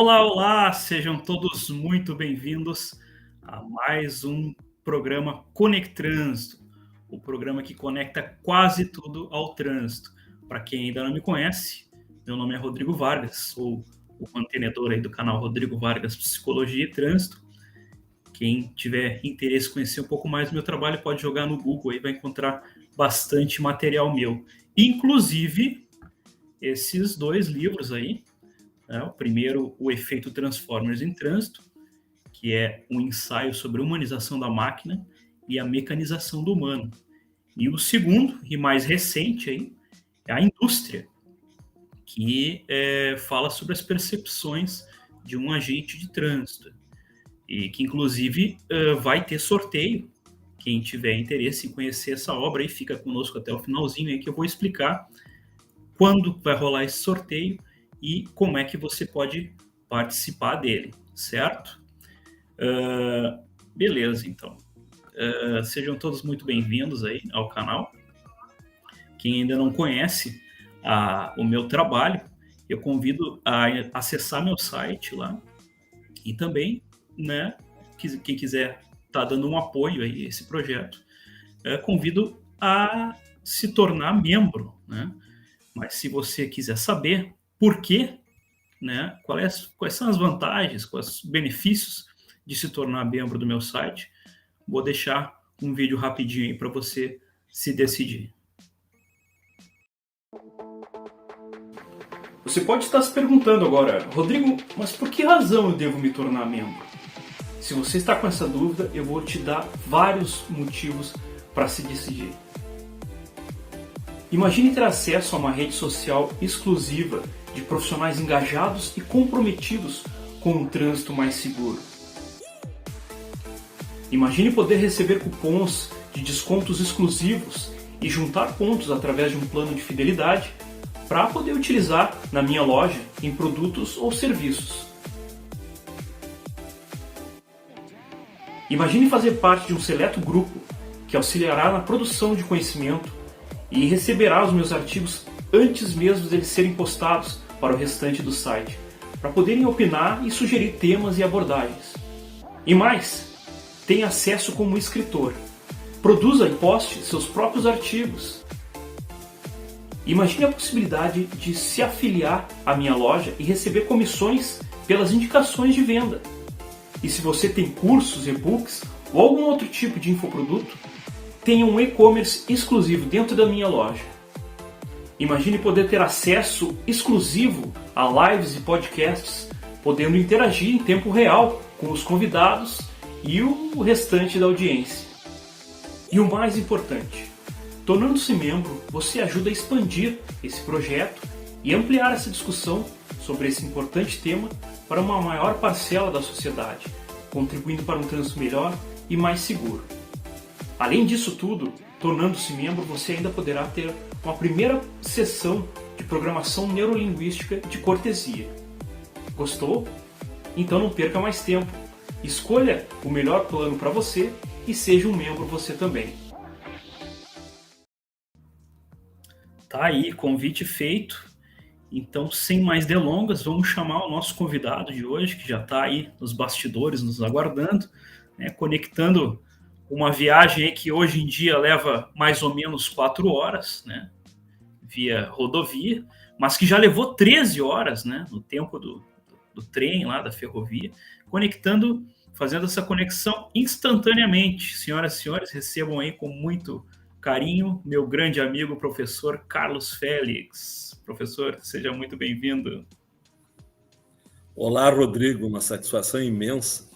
Olá, olá! Sejam todos muito bem-vindos a mais um programa Conectrânsito, o programa que conecta quase tudo ao trânsito. Para quem ainda não me conhece, meu nome é Rodrigo Vargas, sou o mantenedor aí do canal Rodrigo Vargas Psicologia e Trânsito. Quem tiver interesse em conhecer um pouco mais do meu trabalho pode jogar no Google, aí vai encontrar bastante material meu. Inclusive, esses dois livros aí, o primeiro, O Efeito Transformers em Trânsito, que é um ensaio sobre a humanização da máquina e a mecanização do humano. E o segundo, e mais recente, aí, é A Indústria, que fala sobre as percepções de um agente de trânsito. E que, inclusive, vai ter sorteio. Quem tiver interesse em conhecer essa obra, aí fica conosco até o finalzinho, aí que eu vou explicar quando vai rolar esse sorteio e como é que você pode participar dele, certo? Beleza, então. Sejam todos muito bem-vindos aí ao canal. Quem ainda não conhece o meu trabalho, eu convido a acessar meu site lá e também, né, quem quiser estar dando um apoio aí a esse projeto, convido a se tornar membro, né? Mas se você quiser saber por quê, né, quais são as vantagens, quais os benefícios de se tornar membro do meu site, vou deixar um vídeo rapidinho aí para você se decidir. Você pode estar se perguntando agora, Rodrigo, mas por que razão eu devo me tornar membro? Se você está com essa dúvida, eu vou te dar vários motivos para se decidir. Imagine ter acesso a uma rede social exclusiva de profissionais engajados e comprometidos com um trânsito mais seguro. Imagine poder receber cupons de descontos exclusivos e juntar pontos através de um plano de fidelidade para poder utilizar na minha loja em produtos ou serviços. Imagine fazer parte de um seleto grupo que auxiliará na produção de conhecimento e receberá os meus artigos antes mesmo deles serem postados para o restante do site, para poderem opinar e sugerir temas e abordagens. E mais, tem acesso como escritor. Produza e poste seus próprios artigos. Imagine a possibilidade de se afiliar à minha loja e receber comissões pelas indicações de venda. E se você tem cursos, e-books ou algum outro tipo de infoproduto, tenha um e-commerce exclusivo dentro da minha loja. Imagine poder ter acesso exclusivo a lives e podcasts, podendo interagir em tempo real com os convidados e o restante da audiência. E o mais importante, tornando-se membro, você ajuda a expandir esse projeto e ampliar essa discussão sobre esse importante tema para uma maior parcela da sociedade, contribuindo para um trânsito melhor e mais seguro. Além disso tudo, tornando-se membro, você ainda poderá ter uma primeira sessão de programação neurolinguística de cortesia. Gostou? Então não perca mais tempo. Escolha o melhor plano para você e seja um membro você também. Tá aí, convite feito. Então, sem mais delongas, vamos chamar o nosso convidado de hoje, que já está aí nos bastidores, nos aguardando, né, conectando uma viagem aí que hoje em dia leva mais ou menos 4 horas, né, via rodovia, mas que já levou 13 horas, né, no tempo do trem lá, da ferrovia, fazendo essa conexão instantaneamente. Senhoras e senhores, recebam aí com muito carinho meu grande amigo, professor Carlos Félix. Professor, seja muito bem-vindo. Olá, Rodrigo, uma satisfação imensa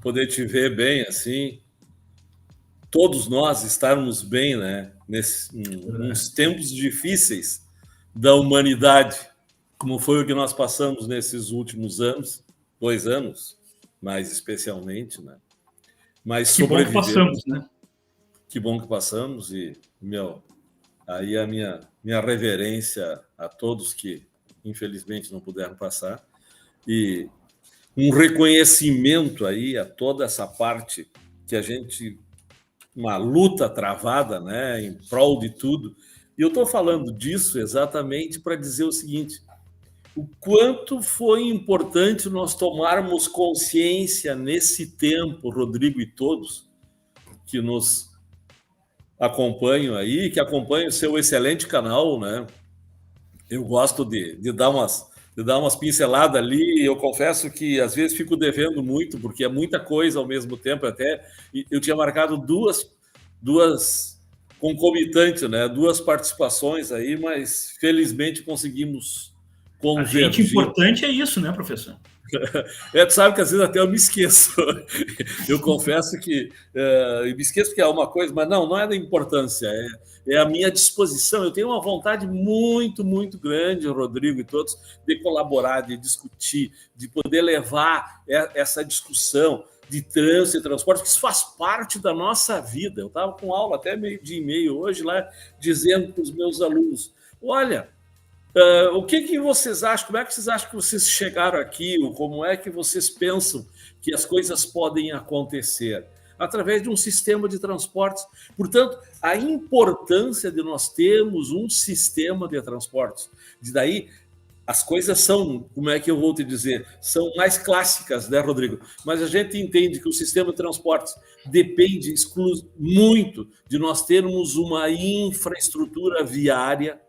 poder te ver bem assim, todos nós estarmos bem, né, nos tempos difíceis da humanidade, como foi o que nós passamos nesses últimos anos, 2 anos, mais especialmente, né? Mas sobrevivemos. Que bom que passamos, né? Que bom que passamos e, aí a minha reverência a todos que, infelizmente, não puderam passar e um reconhecimento aí a toda essa parte que a gente... uma luta travada, né, em prol de tudo. E eu estou falando disso exatamente para dizer o seguinte: o quanto foi importante nós tomarmos consciência nesse tempo, Rodrigo e todos que nos acompanham aí, que acompanham o seu excelente canal, né? Eu gosto de dar umas pinceladas ali. Eu confesso que às vezes fico devendo muito, porque é muita coisa ao mesmo tempo. Até eu tinha marcado duas concomitantes, né? 2 participações aí, mas felizmente conseguimos A gente convergir. importante é isso, né, professor? Tu sabe que às vezes até eu me esqueço. Eu confesso que eu me esqueço que é uma coisa, mas não é da importância, é a minha disposição. Eu tenho uma vontade muito, muito grande, Rodrigo e todos, de colaborar, de discutir, de poder levar essa discussão de trânsito e transporte, que isso faz parte da nossa vida. Eu estava com aula até 12:30 hoje lá, dizendo para os meus alunos, olha, o que vocês acham? Como é que vocês acham que vocês chegaram aqui? Ou como é que vocês pensam que as coisas podem acontecer? Através de um sistema de transportes. Portanto, a importância de nós termos um sistema de transportes. De daí, as coisas são, como é que eu vou te dizer, são mais clássicas, né, Rodrigo? Mas a gente entende que o sistema de transportes depende muito de nós termos uma infraestrutura viária,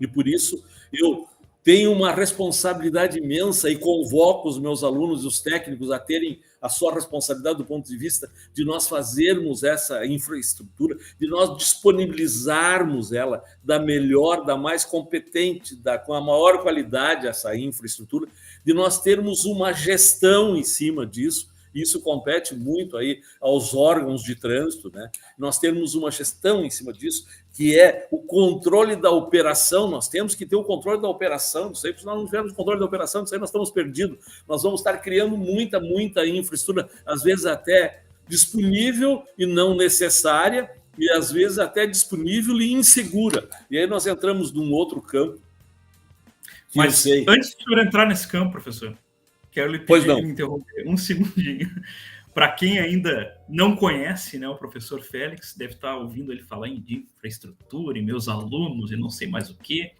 e por isso eu tenho uma responsabilidade imensa e convoco os meus alunos e os técnicos a terem a sua responsabilidade do ponto de vista de nós fazermos essa infraestrutura, de nós disponibilizarmos ela da melhor, da mais competente, com a maior qualidade essa infraestrutura, de nós termos uma gestão em cima disso. Isso compete muito aí aos órgãos de trânsito, né? Nós temos uma gestão em cima disso, que é o controle da operação. Nós temos que ter o controle da operação. Se nós não tivermos controle da operação, nós estamos perdidos. Nós vamos estar criando muita infraestrutura, às vezes até disponível e não necessária, e às vezes até disponível e insegura. E aí nós entramos num outro campo. Mas antes de eu entrar nesse campo, professor, quero lhe pedir me interromper um segundinho. Para quem ainda não conhece, né, o professor Félix, deve estar ouvindo ele falar em infraestrutura, e meus alunos, e não sei mais o quê.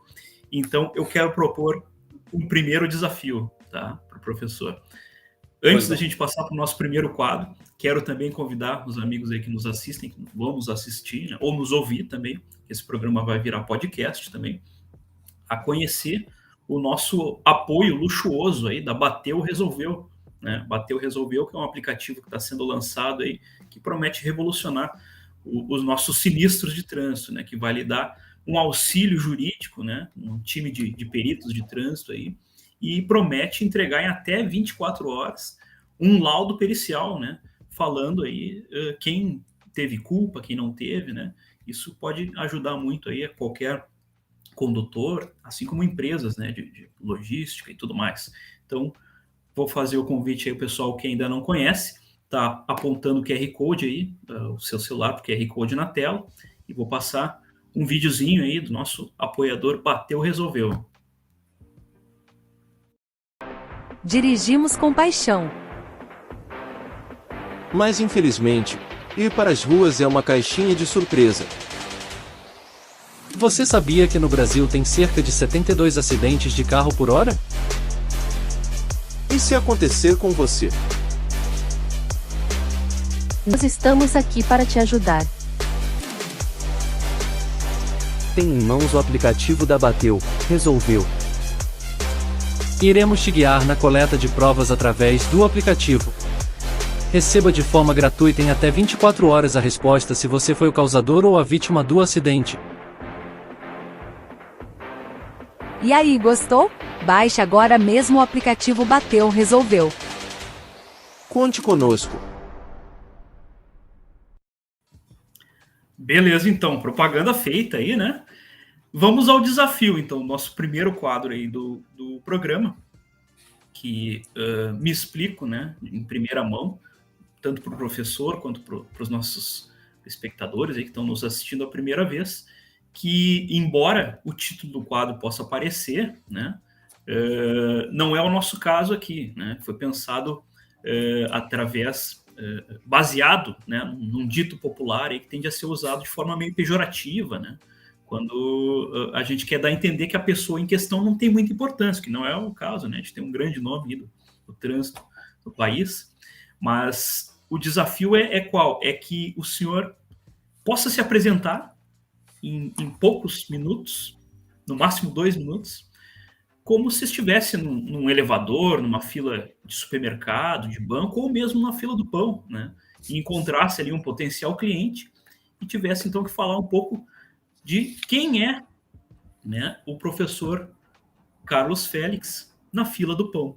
Então, eu quero propor um primeiro desafio, tá, para o professor. Antes da gente passar para o nosso primeiro quadro, quero também convidar os amigos aí que nos assistem, que vão nos assistir, né, ou nos ouvir também, esse programa vai virar podcast também, a conhecer o nosso apoio luxuoso aí da Bateu Resolveu, né? Bateu Resolveu, que é um aplicativo que está sendo lançado aí, que promete revolucionar os nossos sinistros de trânsito, né? Que vai lhe dar um auxílio jurídico, né? Um time de peritos de trânsito aí, e promete entregar em até 24 horas um laudo pericial, né? Falando aí quem teve culpa, quem não teve, né? Isso pode ajudar muito aí a qualquer condutor, assim como empresas, né, de logística e tudo mais. Então, vou fazer o convite aí ao pessoal que ainda não conhece, tá apontando o QR Code aí, o seu celular, o QR Code na tela, e vou passar um videozinho aí do nosso apoiador Bateu Resolveu. Dirigimos com paixão. Mas infelizmente, ir para as ruas é uma caixinha de surpresa. Você sabia que no Brasil tem cerca de 72 acidentes de carro por hora? E se acontecer com você? Nós estamos aqui para te ajudar. Tem em mãos o aplicativo da Bateu Resolveu. Iremos te guiar na coleta de provas através do aplicativo. Receba de forma gratuita em até 24 horas a resposta se você foi o causador ou a vítima do acidente. E aí, gostou? Baixe agora mesmo o aplicativo Bateu Resolveu. Conte conosco. Beleza, então, propaganda feita aí, né? Vamos ao desafio, então, nosso primeiro quadro aí do programa, que me explico, né, em primeira mão, tanto para o professor quanto para os nossos espectadores aí que estão nos assistindo a primeira vez, que, embora o título do quadro possa aparecer, né, não é o nosso caso aqui, né? Foi pensado baseado, né, num dito popular aí que tende a ser usado de forma meio pejorativa, né, quando a gente quer dar a entender que a pessoa em questão não tem muita importância, que não é o caso, né? A gente tem um grande nome do trânsito do país, mas o desafio é qual? É que o senhor possa se apresentar em poucos minutos, no máximo 2 minutos, como se estivesse num elevador, numa fila de supermercado, de banco, ou mesmo na fila do pão, né? E encontrasse ali um potencial cliente e tivesse então que falar um pouco de quem é, né, o professor Carlos Félix na fila do pão.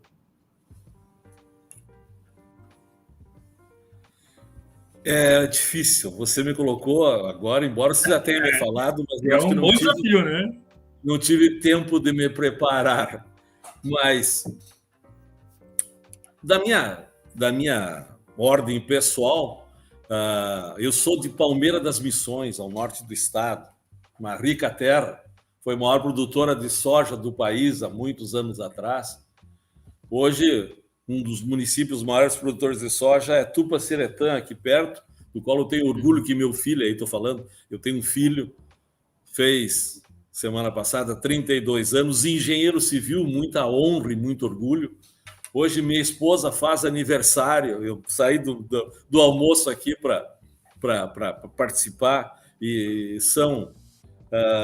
É difícil. Você me colocou agora, embora você já tenha me falado, mas eu acho que bom desafio, né? Não tive tempo de me preparar. Mas da minha ordem pessoal, eu sou de Palmeira das Missões, ao norte do estado, uma rica terra. Foi a maior produtora de soja do país há muitos anos atrás. Hoje, um dos municípios maiores produtores de soja é Tupaciretã, aqui perto, do qual eu tenho orgulho que meu filho, aí estou falando, eu tenho um filho, fez semana passada 32 anos, engenheiro civil, muita honra e muito orgulho. Hoje minha esposa faz aniversário, eu saí do almoço aqui para participar, e são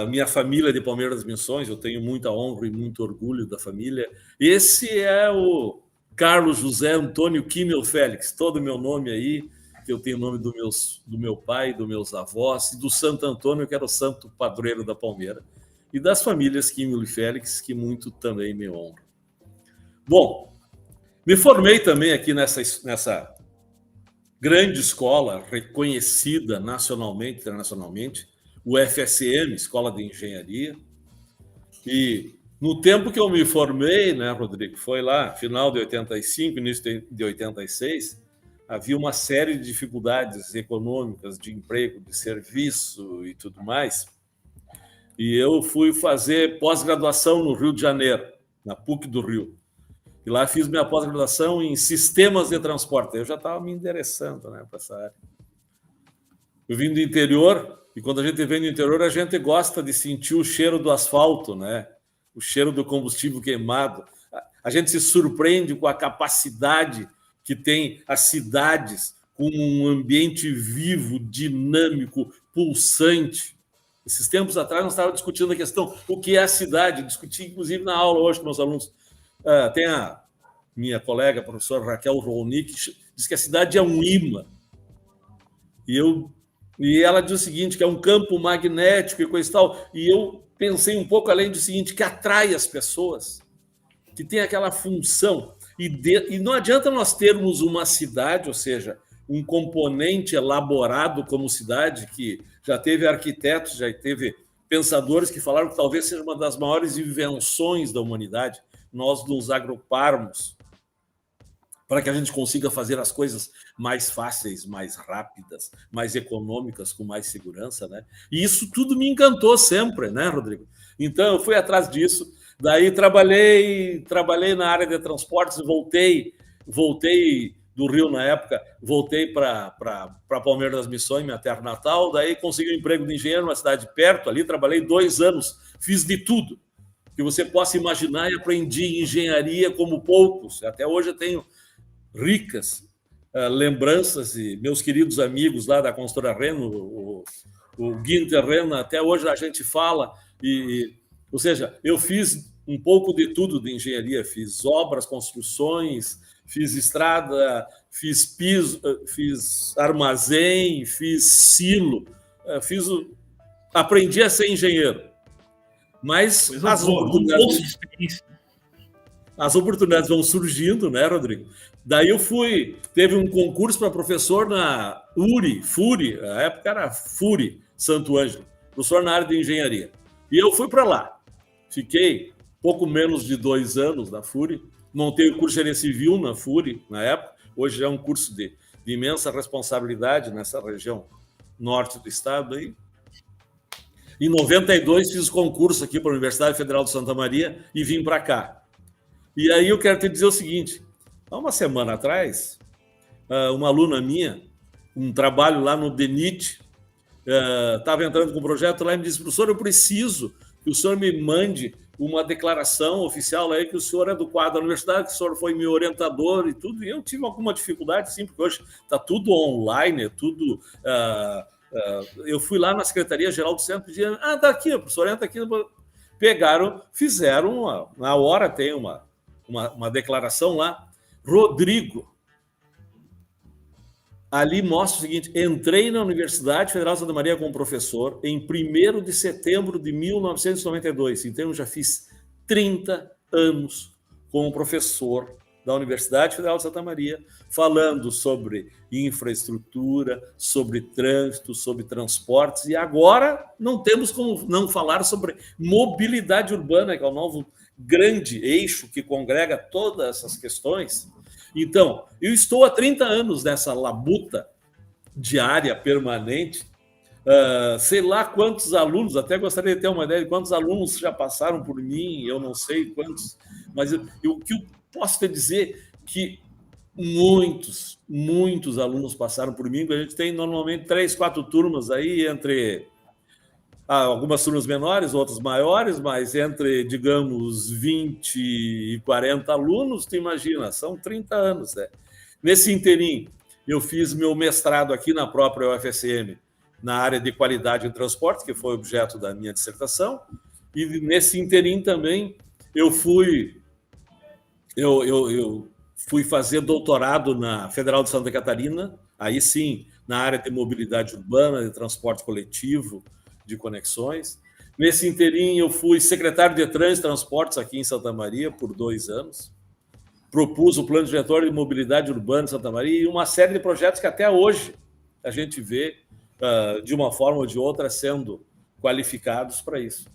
minha família de Palmeiras das Missões, eu tenho muita honra e muito orgulho da família. Esse é o Carlos José Antônio Kimmel Félix, todo o meu nome aí, que eu tenho o nome do meu pai, dos meus avós, e do Santo Antônio, que era o santo padroeiro da Palmeira, e das famílias Kimmel e Félix, que muito também me honram. Bom, me formei também aqui nessa grande escola, reconhecida nacionalmente, internacionalmente, o FSM, Escola de Engenharia. E no tempo que eu me formei, né, Rodrigo, foi lá, final de 85, início de 86, havia uma série de dificuldades econômicas, de emprego, de serviço e tudo mais. E eu fui fazer pós-graduação no Rio de Janeiro, na PUC do Rio. E lá fiz minha pós-graduação em sistemas de transporte. Eu já estava me interessando, né, para essa área. Eu vim do interior, e quando a gente vem do interior, a gente gosta de sentir o cheiro do asfalto, né? O cheiro do combustível queimado. A gente se surpreende com a capacidade que tem as cidades, com um ambiente vivo, dinâmico, pulsante. Esses tempos atrás, nós estávamos discutindo a questão o que é a cidade. Eu discuti, inclusive, na aula hoje com meus alunos. Tem a minha colega, a professora Raquel Rolnik, que diz que a cidade é um imã. E ela diz o seguinte, que é um campo magnético e coisa e tal. E eu pensei um pouco além do seguinte, que atrai as pessoas, que tem aquela função. E não adianta nós termos uma cidade, ou seja, um componente elaborado como cidade, que já teve arquitetos, já teve pensadores que falaram que talvez seja uma das maiores invenções da humanidade, nós nos agruparmos para que a gente consiga fazer as coisas mais fáceis, mais rápidas, mais econômicas, com mais segurança, né? E isso tudo me encantou sempre, né, Rodrigo? Então, eu fui atrás disso, daí trabalhei na área de transportes, voltei do Rio na época, voltei para Palmeiras das Missões, minha terra natal, daí consegui um emprego de engenheiro numa cidade perto, ali trabalhei 2 anos, fiz de tudo que você possa imaginar e aprendi engenharia como poucos. Até hoje eu tenho ricas lembranças e meus queridos amigos lá da construtora Reno, o Guinter Reno, até hoje a gente fala. Ou seja, eu fiz um pouco de tudo de engenharia, fiz obras, construções, fiz estrada, fiz piso, fiz armazém, fiz silo, aprendi a ser engenheiro. Mas as oportunidades vão surgindo, né, Rodrigo? Daí teve um concurso para professor na FURI, a época era FURI, Santo Ângelo, professor na área de engenharia. E eu fui para lá. Fiquei pouco menos de 2 anos na FURI, montei o curso de Engenharia Civil na FURI, na época, hoje é um curso de imensa responsabilidade nessa região norte do estado aí. Em 92, fiz o concurso aqui para a Universidade Federal de Santa Maria e vim para cá. E aí eu quero te dizer o seguinte, há uma semana atrás, uma aluna minha, um trabalho lá no DENIT, estava entrando com um projeto lá e me disse, professor, eu preciso que o senhor me mande uma declaração oficial aí que o senhor é do quadro da universidade, que o senhor foi meu orientador e tudo. E eu tive alguma dificuldade, sim, porque hoje está tudo online, é tudo... eu fui lá na Secretaria-Geral do Centro e pedi, tá aqui, professor, entra aqui. Pegaram, fizeram, na hora tem uma declaração lá, Rodrigo, ali mostra o seguinte, entrei na Universidade Federal de Santa Maria como professor em 1º de setembro de 1992, então eu já fiz 30 anos como professor da Universidade Federal de Santa Maria, falando sobre infraestrutura, sobre trânsito, sobre transportes, e agora não temos como não falar sobre mobilidade urbana, que é o novo grande eixo que congrega todas essas questões. Então, eu estou há 30 anos nessa labuta diária, permanente, sei lá quantos alunos, até gostaria de ter uma ideia de quantos alunos já passaram por mim, eu não sei quantos, mas o que eu posso te dizer que muitos alunos passaram por mim, a gente tem normalmente 3, 4 turmas aí, entre algumas turmas menores, outras maiores, mas entre, digamos, 20 e 40 alunos, tu imagina, são 30 anos, né? Nesse inteirinho, eu fiz meu mestrado aqui na própria UFSM, na área de qualidade em transporte, que foi objeto da minha dissertação, e nesse inteirinho também eu fui fazer doutorado na Federal de Santa Catarina, aí sim, na área de mobilidade urbana, de transporte coletivo, de conexões. Nesse inteirinho, eu fui secretário de Trânsito e Transportes aqui em Santa Maria por 2 anos. Propus o Plano Diretor de Mobilidade Urbana de Santa Maria e uma série de projetos que até hoje a gente vê, de uma forma ou de outra, sendo qualificados para isso.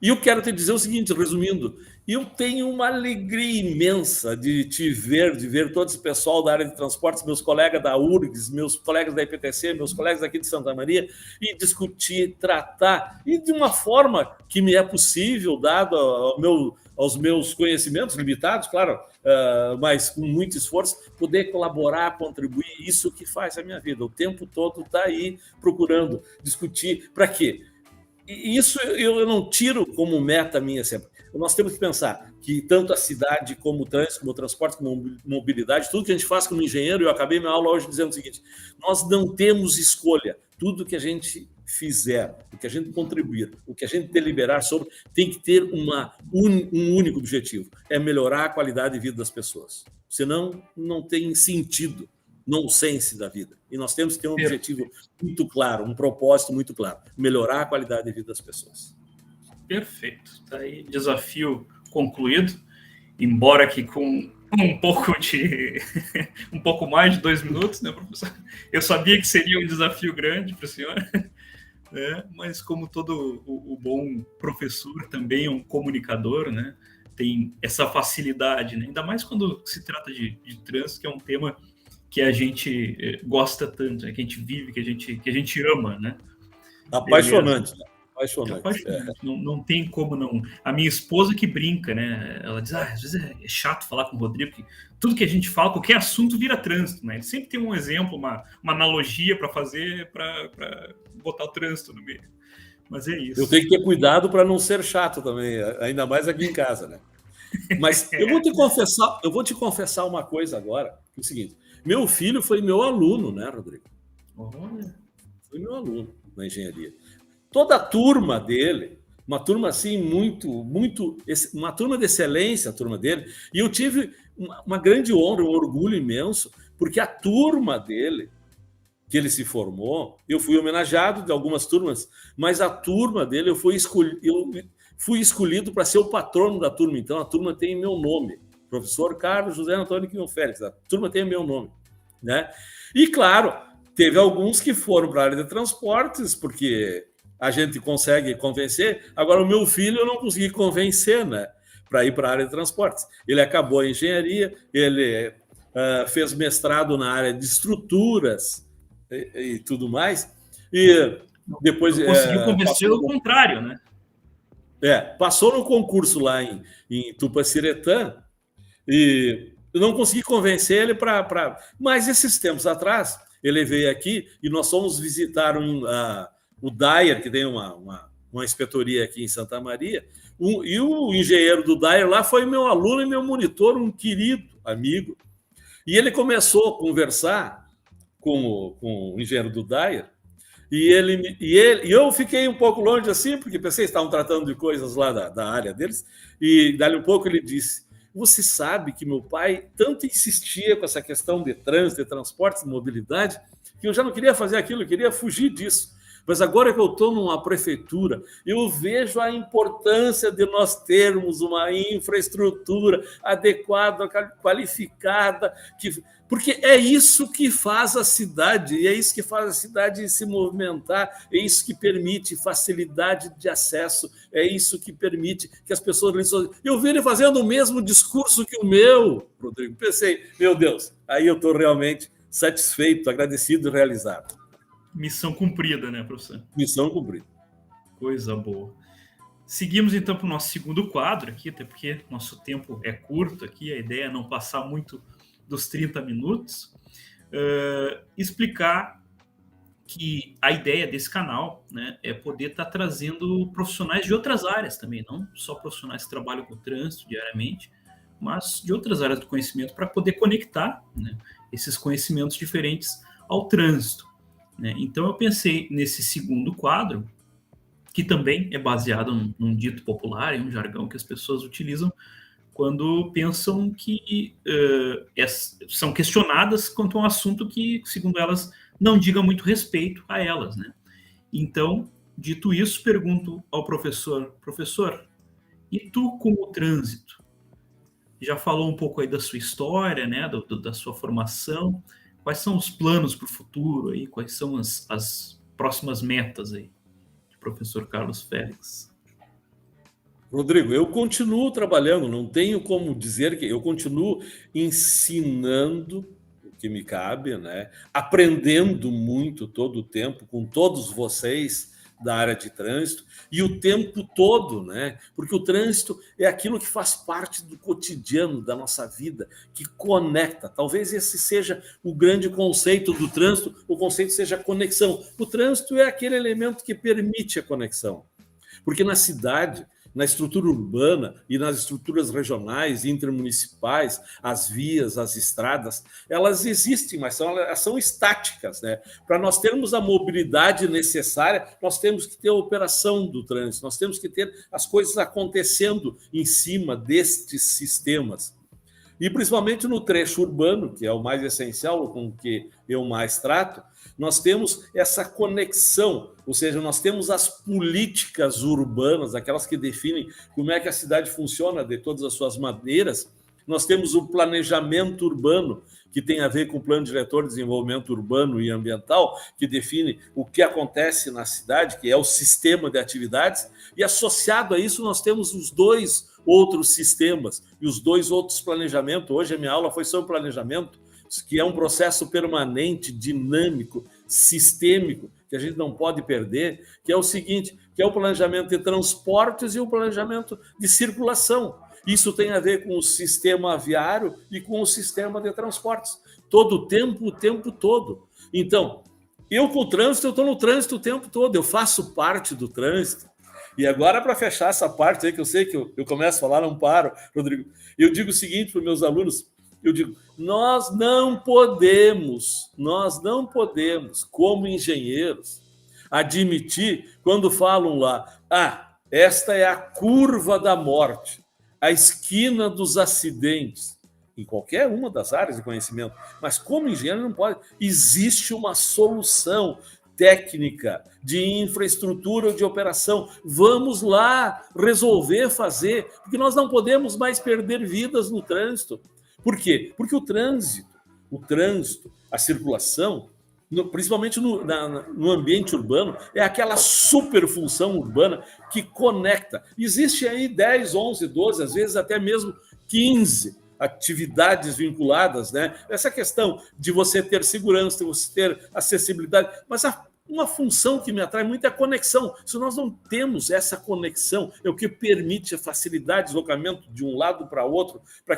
E eu quero te dizer o seguinte, resumindo, eu tenho uma alegria imensa de te ver, de ver todo esse pessoal da área de transportes, meus colegas da URGS, meus colegas da IPTC, meus colegas aqui de Santa Maria, e discutir, tratar, e de uma forma que me é possível, dado aos meus conhecimentos limitados, claro, mas com muito esforço, poder colaborar, contribuir, isso que faz a minha vida. O tempo todo está aí procurando discutir. Para quê? E isso eu não tiro como meta minha sempre. Nós temos que pensar que tanto a cidade, como o trânsito, como o transporte, como a mobilidade, tudo que a gente faz como engenheiro, eu acabei minha aula hoje dizendo o seguinte, nós não temos escolha. Tudo que a gente fizer, o que a gente contribuir, o que a gente deliberar sobre, tem que ter um único objetivo, é melhorar a qualidade de vida das pessoas. Senão, não tem sentido, nonsense da vida. E nós temos que ter um objetivo muito claro, um propósito muito claro, melhorar a qualidade de vida das pessoas. Perfeito. Está aí, desafio concluído, embora que com um pouco mais de 2 minutos, né, professor? Eu sabia que seria um desafio grande para o senhor, né? Mas como todo o bom professor, também é um comunicador, né? Tem essa facilidade, né? Ainda mais quando se trata de trânsito, que é um tema que a gente gosta tanto, né? Que a gente vive, que a gente ama, né? Apaixonante, né? Apaixonante. Não tem como não. A minha esposa que brinca, né? Ela diz, às vezes é chato falar com o Rodrigo, porque tudo que a gente fala, qualquer assunto vira trânsito, né? Ele sempre tem um exemplo, uma analogia para fazer, para botar o trânsito no meio. Mas é isso. Eu tenho que ter cuidado para não ser chato também, ainda mais aqui em casa, né? Mas eu vou te confessar uma coisa agora, que é o seguinte, meu filho foi meu aluno, né, Rodrigo? Olha. Foi meu aluno na engenharia. Toda a turma dele, uma turma assim uma turma de excelência, a turma dele, e eu tive uma grande honra, um orgulho imenso, porque a turma dele, que ele se formou, eu fui homenageado de algumas turmas, mas a turma dele eu fui escolhido para ser o patrono da turma, então a turma tem meu nome, professor Carlos José Antônio Quinhão Félix, a turma tem meu nome, né? E claro, teve alguns que foram para a área de transportes, porque a gente consegue convencer. Agora, o meu filho eu não consegui convencer, né, para ir para a área de transportes. Ele acabou a engenharia, ele fez mestrado na área de estruturas e tudo mais, e depois... Conseguiu convencer o contrário, né? Passou no concurso lá em Tupaciretã, e eu não consegui convencer ele para... Mas esses tempos atrás, ele veio aqui e nós fomos visitar o Dyer, que tem uma inspetoria aqui em Santa Maria, e o engenheiro do Dyer lá foi meu aluno e meu monitor, um querido amigo. E ele começou a conversar com o engenheiro do Dyer, e eu fiquei um pouco longe assim, porque pensei que estavam tratando de coisas lá da área deles, e dali um pouco ele disse: você sabe que meu pai tanto insistia com essa questão de trânsito, de transportes, de mobilidade, que eu já não queria fazer aquilo, eu queria fugir disso. Mas agora que eu estou numa prefeitura, eu vejo a importância de nós termos uma infraestrutura adequada, qualificada, porque é isso que faz a cidade, e é isso que faz a cidade se movimentar, é isso que permite facilidade de acesso, é isso que permite que as pessoas... Eu vi ele fazendo o mesmo discurso que o meu, Rodrigo. Pensei, meu Deus, aí eu estou realmente satisfeito, agradecido e realizado. Missão cumprida, né, professor? Missão cumprida. Coisa boa. Seguimos, então, para o nosso segundo quadro aqui, até porque nosso tempo é curto aqui, a ideia é não passar muito dos 30 minutos. Explicar que a ideia desse canal, né, é poder estar trazendo profissionais de outras áreas também, não só profissionais que trabalham com o trânsito diariamente, mas de outras áreas do conhecimento, para poder conectar, né, esses conhecimentos diferentes ao trânsito. Então eu pensei nesse segundo quadro, que também é baseado num dito popular, em um jargão que as pessoas utilizam quando pensam que são questionadas quanto a um assunto que, segundo elas, não diga muito respeito a elas, né? Então, dito isso, pergunto ao professor: e tu com o trânsito? Já falou um pouco aí da sua história, né, da sua formação. Quais são os planos para o futuro aí? Quais são as próximas metas aí, professor Carlos Félix? Rodrigo, eu continuo trabalhando, não tenho como dizer que eu continuo ensinando o que me cabe, né? Aprendendo muito todo o tempo com todos vocês da área de trânsito e o tempo todo, né? Porque o trânsito é aquilo que faz parte do cotidiano da nossa vida, que conecta. Talvez esse seja o grande conceito do trânsito, o conceito seja a conexão. O trânsito é aquele elemento que permite a conexão. Porque na cidade, na estrutura urbana e nas estruturas regionais, intermunicipais, as vias, as estradas, elas existem, mas são estáticas, né? Para nós termos a mobilidade necessária, nós temos que ter a operação do trânsito, nós temos que ter as coisas acontecendo em cima destes sistemas. E principalmente no trecho urbano, que é o mais essencial, com o que eu mais trato, nós temos essa conexão, ou seja, nós temos as políticas urbanas, aquelas que definem como é que a cidade funciona de todas as suas maneiras. Nós temos o planejamento urbano, que tem a ver com o Plano Diretor de Desenvolvimento Urbano e Ambiental, que define o que acontece na cidade, que é o sistema de atividades, e associado a isso nós temos os dois outros sistemas e os dois outros planejamentos. Hoje a minha aula foi sobre planejamento, que é um processo permanente, dinâmico, sistêmico, que a gente não pode perder, que é o seguinte, que é o planejamento de transportes e o planejamento de circulação. Isso tem a ver com o sistema aviário e com o sistema de transportes. Todo o tempo todo. Então, eu com o trânsito, eu estou no trânsito o tempo todo, eu faço parte do trânsito. E agora, para fechar essa parte aí, que eu sei que eu começo a falar, não paro, Rodrigo, eu digo o seguinte para os meus alunos, eu digo, nós não podemos, como engenheiros, admitir, quando falam lá, esta é a curva da morte, a esquina dos acidentes, em qualquer uma das áreas de conhecimento, mas como engenheiro não pode. Existe uma solução técnica de infraestrutura de operação. Vamos lá resolver, fazer, porque nós não podemos mais perder vidas no trânsito. Por quê? Porque o trânsito, a circulação, principalmente no ambiente urbano, é aquela superfunção urbana que conecta. Existe aí 10, 11, 12, às vezes até mesmo 15 atividades vinculadas, né? Essa questão de você ter segurança, de você ter acessibilidade, mas uma função que me atrai muito é a conexão. Se nós não temos essa conexão, é o que permite a facilidade de deslocamento de um lado para outro, para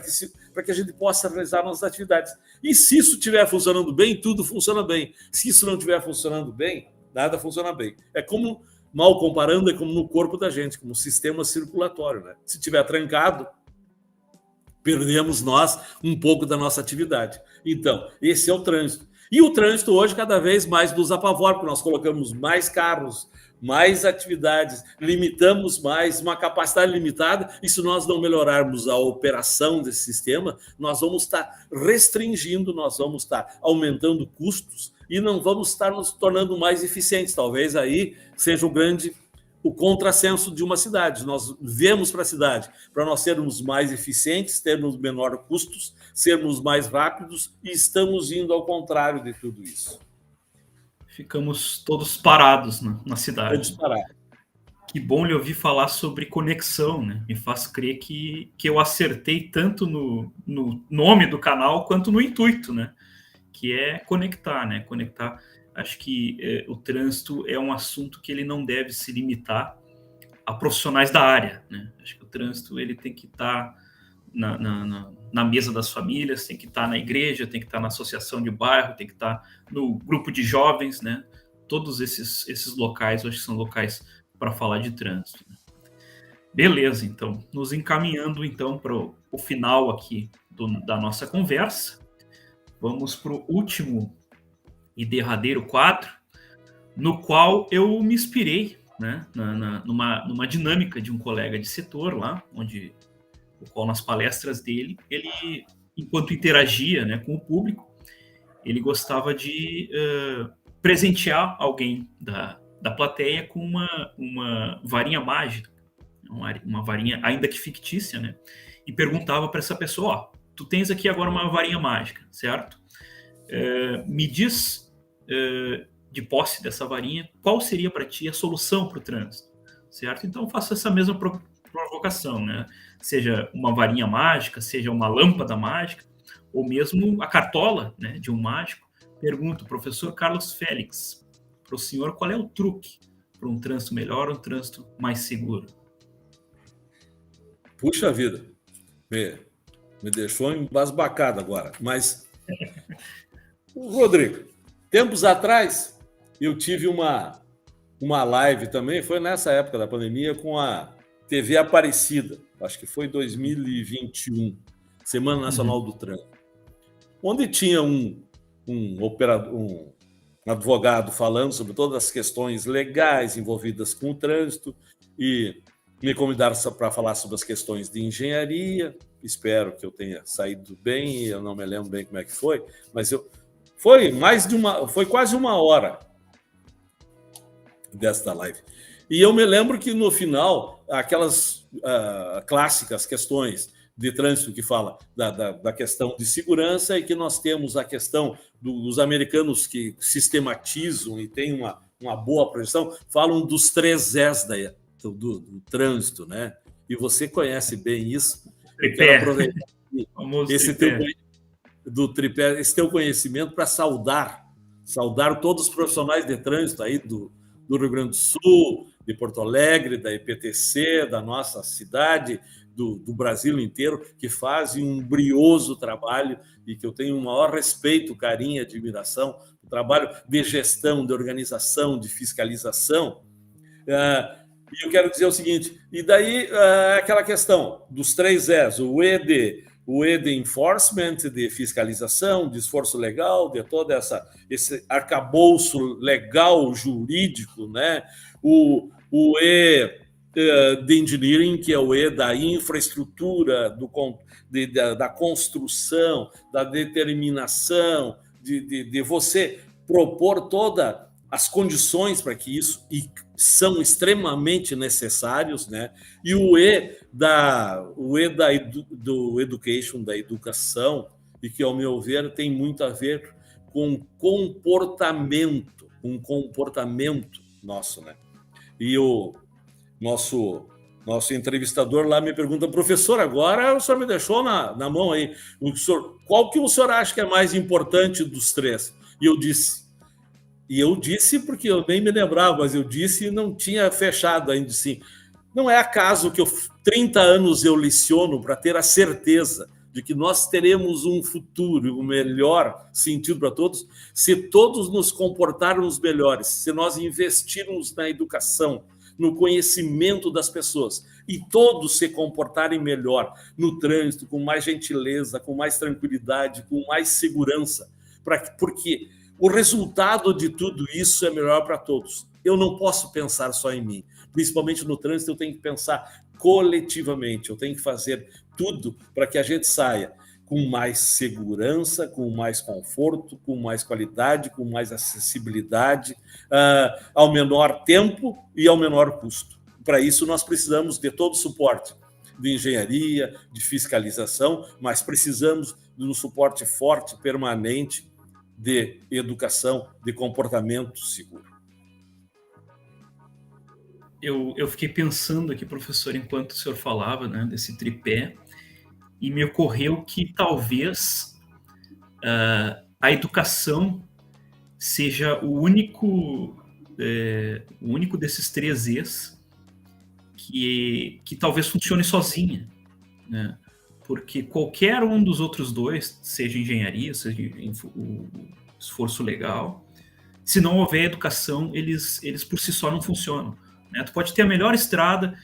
que a gente possa realizar nossas atividades. E se isso estiver funcionando bem, tudo funciona bem. Se isso não estiver funcionando bem, Nada funciona bem. É como, mal comparando, é como no corpo da gente, como um sistema circulatório, né? Se tiver trancado, perdemos nós um pouco da nossa atividade. Então, esse é o trânsito. E o trânsito hoje cada vez mais nos apavora, porque nós colocamos mais carros, mais atividades, limitamos mais, uma capacidade limitada, e se nós não melhorarmos a operação desse sistema, nós vamos estar restringindo, nós vamos estar aumentando custos e não vamos estar nos tornando mais eficientes. Talvez aí seja o contrassenso de uma cidade. Nós viemos para a cidade para nós sermos mais eficientes, termos menor custos, sermos mais rápidos, e estamos indo ao contrário de tudo isso. Ficamos todos parados na cidade. Todos parados. Que bom lhe ouvir falar sobre conexão, né? Me faz crer que eu acertei tanto no nome do canal quanto no intuito, né? Que é conectar, né? Conectar. Acho que o trânsito é um assunto que ele não deve se limitar a profissionais da área, né? Acho que o trânsito ele tem que estar na mesa das famílias, tem que estar na igreja, tem que estar na associação de bairro, tem que estar no grupo de jovens, né? Todos esses locais, acho que são locais para falar de trânsito, né? Beleza, então, nos encaminhando então para o final aqui da nossa conversa, vamos para o último e derradeiro quadro, no qual eu me inspirei, né, numa dinâmica de um colega de setor lá, o qual nas palestras dele, ele, enquanto interagia, né, com o público, ele gostava de presentear alguém da plateia com uma varinha mágica, uma varinha ainda que fictícia, né, e perguntava para essa pessoa: ó, tu tens aqui agora uma varinha mágica, certo? Me diz, de posse dessa varinha, qual seria para ti a solução para o trânsito, certo? Então faça essa mesma provocação, né? Seja uma varinha mágica, seja uma lâmpada mágica, ou mesmo a cartola, né, de um mágico. Pergunto, professor Carlos Félix, para o senhor, qual é o truque para um trânsito melhor ou um trânsito mais seguro? Puxa vida, me deixou embasbacado agora, mas... Rodrigo, tempos atrás, eu tive uma live também, foi nessa época da pandemia, com a TV Aparecida, acho que foi 2021, Semana Nacional do Trânsito, onde tinha um advogado falando sobre todas as questões legais envolvidas com o trânsito, e me convidaram para falar sobre as questões de engenharia. Espero que eu tenha saído bem, eu não me lembro bem como é que foi, mas foi quase uma hora desta live. E eu me lembro que no final, aquelas clássicas questões de trânsito que fala da questão de segurança, e que nós temos a questão dos americanos que sistematizam e têm uma boa projeção, falam dos 3 Z's do trânsito, né? E você conhece bem isso. Eu quero aproveitar esse teu conhecimento para saudar todos os profissionais de trânsito aí do Rio Grande do Sul, de Porto Alegre, da EPTC, da nossa cidade, do Brasil inteiro, que fazem um brioso trabalho e que eu tenho o maior respeito, carinho e admiração, o trabalho de gestão, de organização, de fiscalização. E eu quero dizer o seguinte, e daí aquela questão dos 3 E's, o E de enforcement, de fiscalização, de esforço legal, de todo esse arcabouço legal, jurídico, né? O E de engineering, que é o E da infraestrutura, da construção, da determinação, de você propor todas as condições para que isso, e são extremamente necessários, né? E o E do education, da educação, e que, ao meu ver, tem muito a ver com comportamento, um comportamento nosso, né? E o nosso entrevistador lá me pergunta: professor, agora o senhor me deixou na mão aí, qual que o senhor acha que é mais importante dos 3? E eu disse porque eu nem me lembrava, mas eu disse e não tinha fechado ainda, sim. Não é acaso que 30 anos eu leciono para ter a certeza de que nós teremos um futuro, o melhor sentido para todos, se todos nos comportarmos melhores, se nós investirmos na educação, no conhecimento das pessoas, e todos se comportarem melhor no trânsito, com mais gentileza, com mais tranquilidade, com mais segurança, porque o resultado de tudo isso é melhor para todos. Eu não posso pensar só em mim, principalmente no trânsito, eu tenho que pensar coletivamente, eu tenho que fazer tudo para que a gente saia com mais segurança, com mais conforto, com mais qualidade, com mais acessibilidade, ao menor tempo e ao menor custo. Para isso, nós precisamos de todo o suporte de engenharia, de fiscalização, mas precisamos de um suporte forte, permanente, de educação, de comportamento seguro. Eu fiquei pensando aqui, professor, enquanto o senhor falava, né, desse tripé, e me ocorreu que talvez a educação seja o único desses 3 E's que talvez funcione sozinha, né? Porque qualquer um dos outros 2, seja engenharia, seja o esforço legal, se não houver educação, eles por si só não funcionam, né? Tu pode ter a melhor estrada,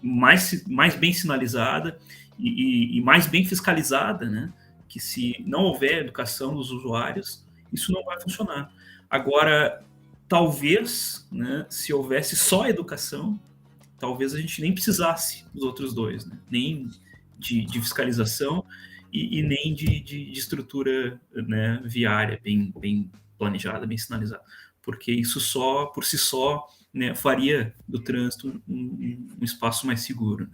mais bem sinalizada e mais bem fiscalizada, né? Que se não houver educação dos usuários, isso não vai funcionar. Agora, talvez, né, se houvesse só educação, talvez a gente nem precisasse dos outros 2, né? Nem de fiscalização e nem de estrutura, né, viária bem planejada, bem sinalizada, porque isso só, por si só, né, faria do trânsito um espaço mais seguro.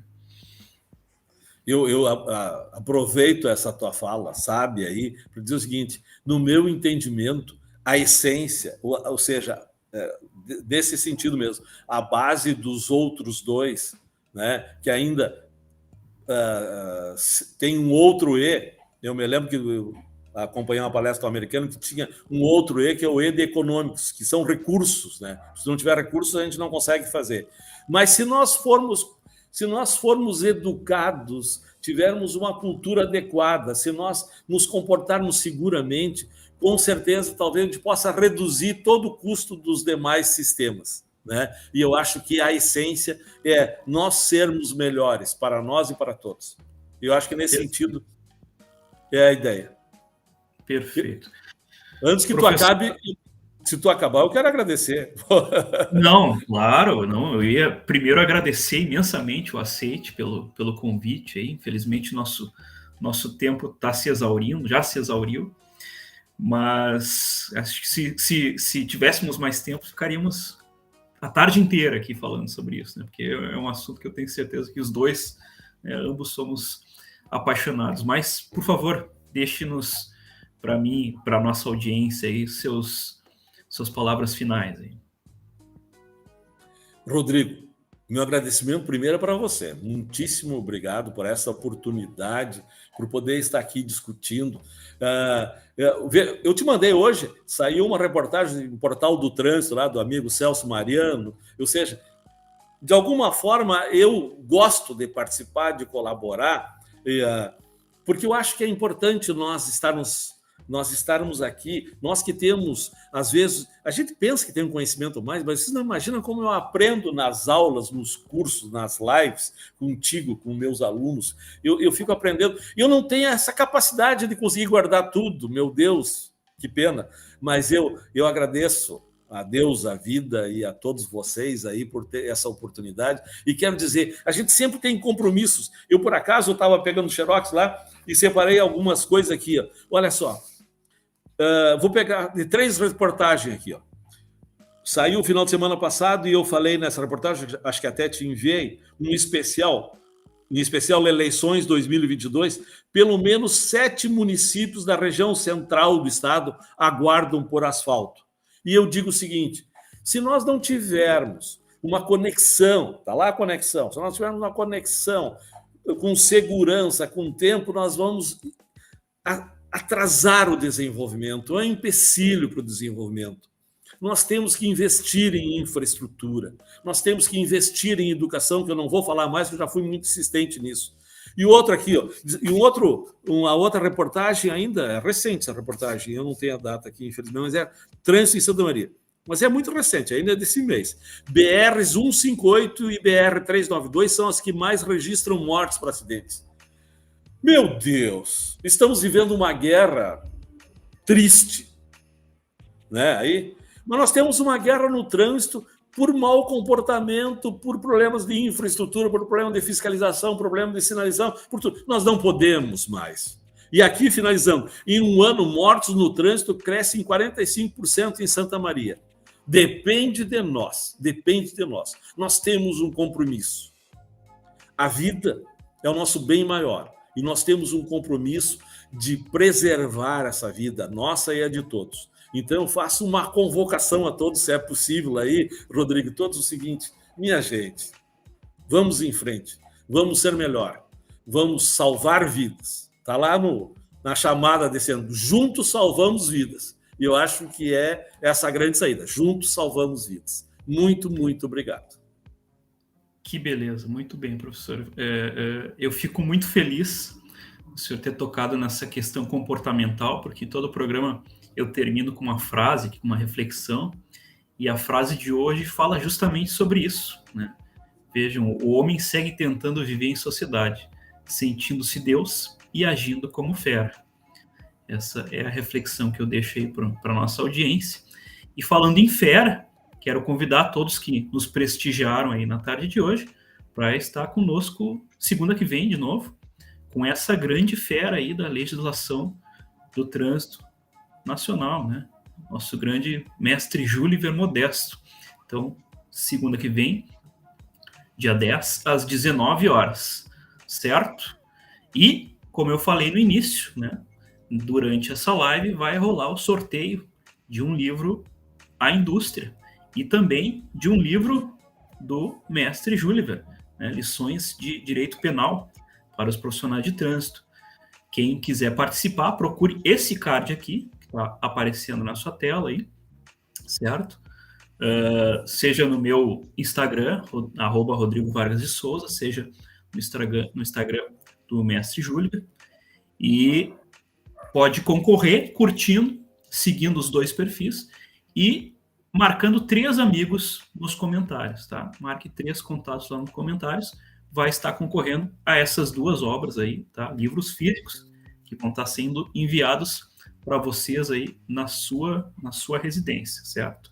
Eu aproveito essa tua fala, sabe, aí, para dizer o seguinte: no meu entendimento, a essência, ou seja, desse sentido mesmo, a base dos outros 2, né, que ainda tem um outro E. Eu me lembro que eu acompanhei uma palestra americana que tinha um outro E, que é o E de econômicos, que são recursos, né? Se não tiver recursos, a gente não consegue fazer. Mas se nós formos educados, tivermos uma cultura adequada, se nós nos comportarmos seguramente, com certeza, talvez a gente possa reduzir todo o custo dos demais sistemas, né? E eu acho que a essência é nós sermos melhores para nós e para todos. Eu acho que nesse sentido é a ideia. Perfeito. Antes que tu acabe, se tu acabar, eu quero agradecer. Não, claro, não. Eu ia primeiro agradecer imensamente o aceite pelo convite aí. Infelizmente, nosso tempo está se exaurindo, já se exauriu. Mas acho que se tivéssemos mais tempo, ficaríamos a tarde inteira aqui falando sobre isso, né? Porque é um assunto que eu tenho certeza que os 2, ambos somos apaixonados. Mas, por favor, deixe-nos, para mim, para a nossa audiência aí, suas palavras finais aí. Rodrigo, meu agradecimento primeiro é para você. Muitíssimo obrigado por essa oportunidade, por poder estar aqui discutindo. Eu te mandei hoje, saiu uma reportagem no Portal do Trânsito, lá do amigo Celso Mariano. Ou seja, de alguma forma, eu gosto de participar, de colaborar, porque eu acho que é importante nós estarmos aqui, nós que temos, às vezes, a gente pensa que tem um conhecimento mais, mas vocês não imaginam como eu aprendo nas aulas, nos cursos, nas lives, contigo, com meus alunos. Eu fico aprendendo. Eu não tenho essa capacidade de conseguir guardar tudo, meu Deus, que pena. Mas eu agradeço a Deus, a vida e a todos vocês aí por ter essa oportunidade. E quero dizer, a gente sempre tem compromissos. Eu, por acaso, estava pegando xerox lá e separei algumas coisas aqui. Ó. Olha só. Vou pegar de 3 reportagens aqui. Ó. Saiu o final de semana passado e eu falei nessa reportagem, acho que até te enviei, em especial Eleições 2022, pelo menos 7 municípios da região central do estado aguardam por asfalto. E eu digo o seguinte, se nós não tivermos uma conexão, está lá a conexão, se nós tivermos uma conexão com segurança, com tempo, nós vamos atrasar o desenvolvimento, é um empecilho para o desenvolvimento. Nós temos que investir em infraestrutura, nós temos que investir em educação, que eu não vou falar mais, porque eu já fui muito insistente nisso. E outro aqui, ó, uma outra reportagem ainda, é recente essa reportagem, eu não tenho a data aqui, infelizmente, mas é trânsito em Santa Maria. Mas é muito recente, ainda é desse mês. BRs 158 e BR 392 são as que mais registram mortes por acidentes. Meu Deus, estamos vivendo uma guerra triste, né? Aí, mas nós temos uma guerra no trânsito por mau comportamento, por problemas de infraestrutura, por problema de fiscalização, problema de sinalização, por tudo. Nós não podemos mais. E aqui, finalizando, em um ano, mortos no trânsito crescem em 45% em Santa Maria. Depende de nós, depende de nós. Nós temos um compromisso. A vida é o nosso bem maior e nós temos um compromisso de preservar essa vida, nossa e a de todos. Então, eu faço uma convocação a todos, se é possível aí, Rodrigo, todos o seguinte: minha gente, vamos em frente, vamos ser melhor, vamos salvar vidas. Está lá na chamada desse ano, juntos salvamos vidas. E eu acho que é essa a grande saída, juntos salvamos vidas. Muito, muito obrigado. Que beleza, muito bem, professor. Eu fico muito feliz o senhor ter tocado nessa questão comportamental, porque todo o programa eu termino com uma frase, com uma reflexão, e a frase de hoje fala justamente sobre isso, né? Vejam, o homem segue tentando viver em sociedade, sentindo-se Deus e agindo como fera. Essa é a reflexão que eu deixo aí para a nossa audiência. E falando em fera, quero convidar todos que nos prestigiaram aí na tarde de hoje para estar conosco segunda que vem de novo, com essa grande fera aí da legislação do trânsito nacional, né? Nosso grande mestre Júliver Modesto. Então, segunda que vem, dia 10, às 19 horas, certo? E, como eu falei no início, né? Durante essa live vai rolar o sorteio de um livro A Indústria e também de um livro do mestre Júliver, né? Lições de Direito Penal para os profissionais de trânsito. Quem quiser participar, procure esse card aqui, que está aparecendo na sua tela aí, certo? Seja no meu Instagram, @Rodrigo Vargas de Souza, seja no Instagram do mestre Júliver, e pode concorrer curtindo, seguindo os dois perfis e marcando 3 amigos nos comentários, tá? Marque 3 contatos lá nos comentários, vai estar concorrendo a essas 2 obras aí, tá? Livros físicos que vão estar sendo enviados para vocês aí na sua residência, certo?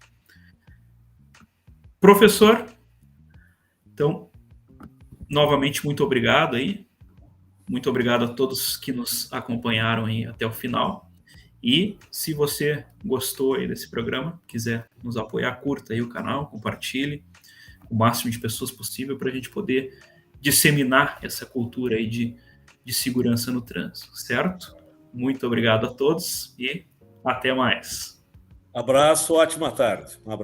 Professor, então, novamente, muito obrigado aí. Muito obrigado a todos que nos acompanharam aí até o final. E se você gostou aí desse programa, quiser nos apoiar, curta aí o canal, compartilhe o máximo de pessoas possível para a gente poder disseminar essa cultura aí de segurança no trânsito, certo? Muito obrigado a todos e até mais. Abraço, ótima tarde. Um abraço.